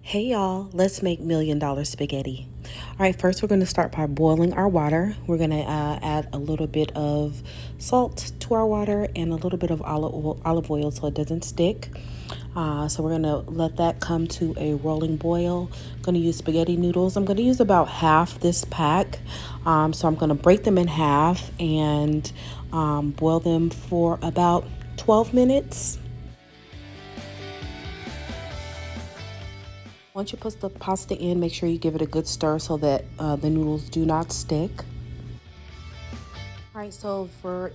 Hey y'all, let's make $1,000,000 spaghetti. All right, first we're going to start by boiling our water. We're going to add a little bit of salt to our water and a little bit of olive oil so it doesn't stick. So we're going to let that come to a rolling boil. I'm going to use spaghetti noodles. I'm going to use about half this pack. So I'm going to break them in half and boil them for about 12 minutes. Once you put the pasta in, make sure you give it a good stir so that the noodles do not stick. All right, so for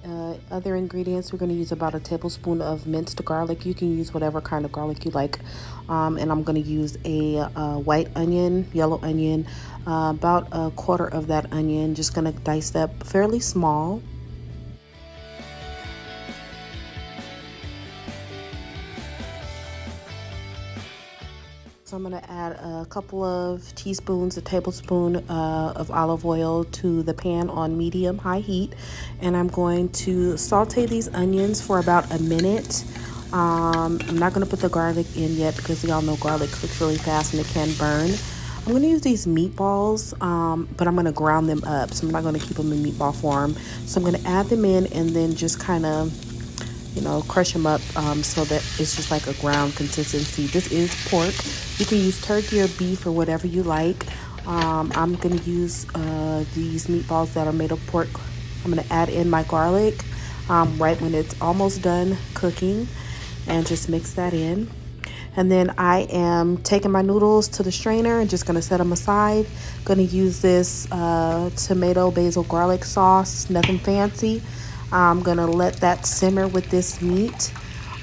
other ingredients, we're going to use about a tablespoon of minced garlic. You can use whatever kind of garlic you like. And I'm going to use a white onion, yellow onion, about a quarter of that onion. Just going to dice that fairly small. So I'm going to add a couple of teaspoons, a tablespoon of olive oil to the pan on medium-high heat. And I'm going to saute these onions for about a minute. I'm not going to put the garlic in yet because y'all know garlic cooks really fast and it can burn. I'm going to use these meatballs, but I'm going to ground them up. So I'm not going to keep them in meatball form. So I'm going to add them in and then just kind of crush them up so that it's just like a ground consistency. This is pork. You can use turkey or beef or whatever you like. I'm going to use these meatballs that are made of pork. I'm going to add in my garlic right when it's almost done cooking and just mix that in. And then I am taking my noodles to the strainer and just going to set them aside. Going to use this tomato basil garlic sauce, nothing fancy. I'm going to let that simmer with this meat.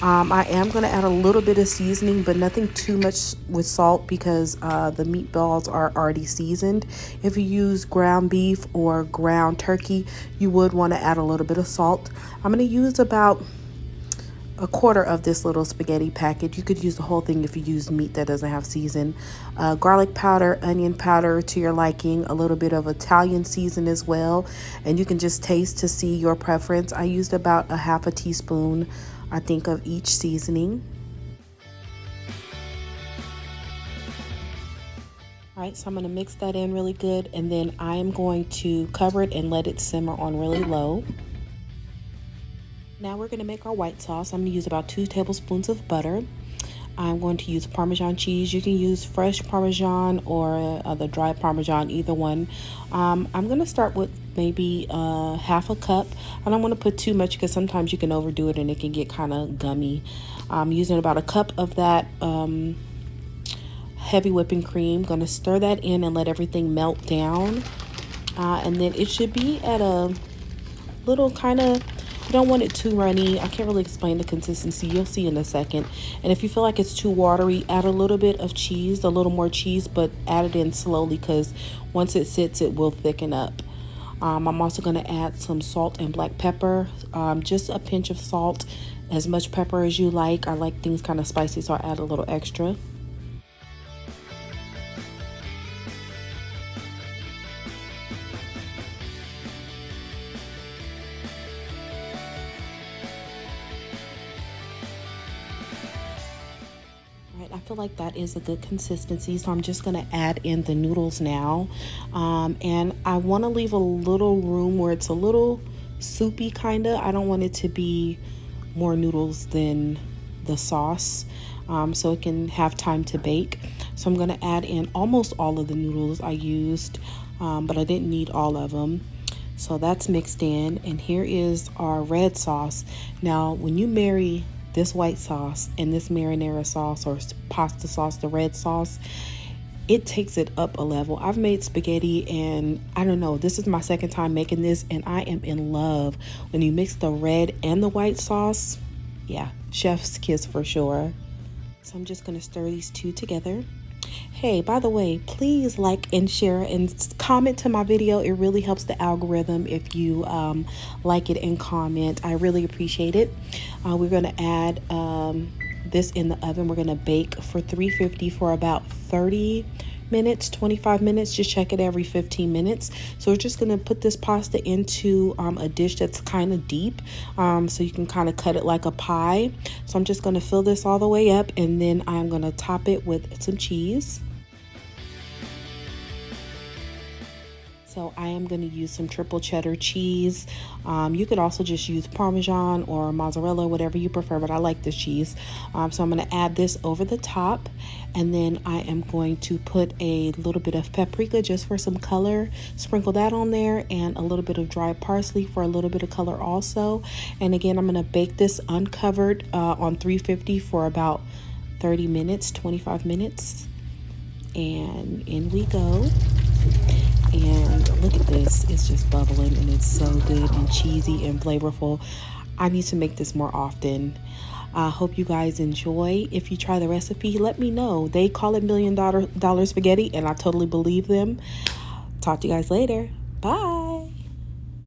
I am going to add a little bit of seasoning, but nothing too much with salt because the meatballs are already seasoned. If you use ground beef or ground turkey, you would want to add a little bit of salt. I'm going to use about a quarter of this little spaghetti packet. You could use the whole thing if you use meat that doesn't have season. Garlic powder, onion powder to your liking, a little bit of Italian season as well. And you can just taste to see your preference. I used about a half a teaspoon, I think, of each seasoning. All right, so I'm going to mix that in really good. And then I am going to cover it and let it simmer on really low. Now we're going to make our white sauce. I'm going to use about 2 tablespoons of butter. I'm going to use Parmesan cheese. You can use fresh Parmesan or the dry Parmesan, either one. I'm going to start with maybe half a cup. I don't want to put too much because sometimes you can overdo it and it can get kind of gummy. I'm using about a cup of that heavy whipping cream. Going to stir that in and let everything melt down. And then it should be at a little kind of, you don't want it too runny. I can't really explain the consistency. You'll see in a second. And if you feel like it's too watery, add a little bit of cheese, a little more cheese, but add it in slowly because once it sits, it will thicken up. I'm also going to add some salt and black pepper, just a pinch of salt, as much pepper as you like. I like things kind of spicy, so I add a little extra. I feel like that is a good consistency, so I'm just going to add in the noodles now. And I want to leave a little room where it's a little soupy kind of. I don't want it to be more noodles than the sauce, so it can have time to bake. So I'm going to add in almost all of the noodles I used, but I didn't need all of them. So that's mixed in, and here is our red sauce. Now, when you marry this white sauce and this marinara sauce or pasta sauce, the red sauce, it takes it up a level. I've made spaghetti and I don't know, this is my second time making this and I am in love. When you mix the red and the white sauce, yeah, chef's kiss for sure. So I'm just gonna stir these two together. Hey, by the way, please like and share and comment to my video. It really helps the algorithm if you like it and comment. I really appreciate it. We're going to add this in the oven. We're going to bake for 350 for about 30 minutes, 25 minutes. Just check it every 15 minutes. So we're just going to put this pasta into a dish that's kind of deep, so you can kind of cut it like a pie. So I'm just going to fill this all the way up, and then I'm going to top it with some cheese. So I am going to use some triple cheddar cheese. You could also just use Parmesan or mozzarella, whatever you prefer, but I like this cheese. So I'm going to add this over the top, and then I am going to put a little bit of paprika just for some color. Sprinkle that on there, and a little bit of dry parsley for a little bit of color also. And again, I'm going to bake this uncovered on 350 for about 30 minutes, 25 minutes. And in we go. And look at this, it's just bubbling, and it's so good and cheesy and flavorful. I need to make this more often. I hope you guys enjoy. If you try the recipe, let me know. They call it $1 million spaghetti, and I totally believe them. Talk to you guys later. Bye.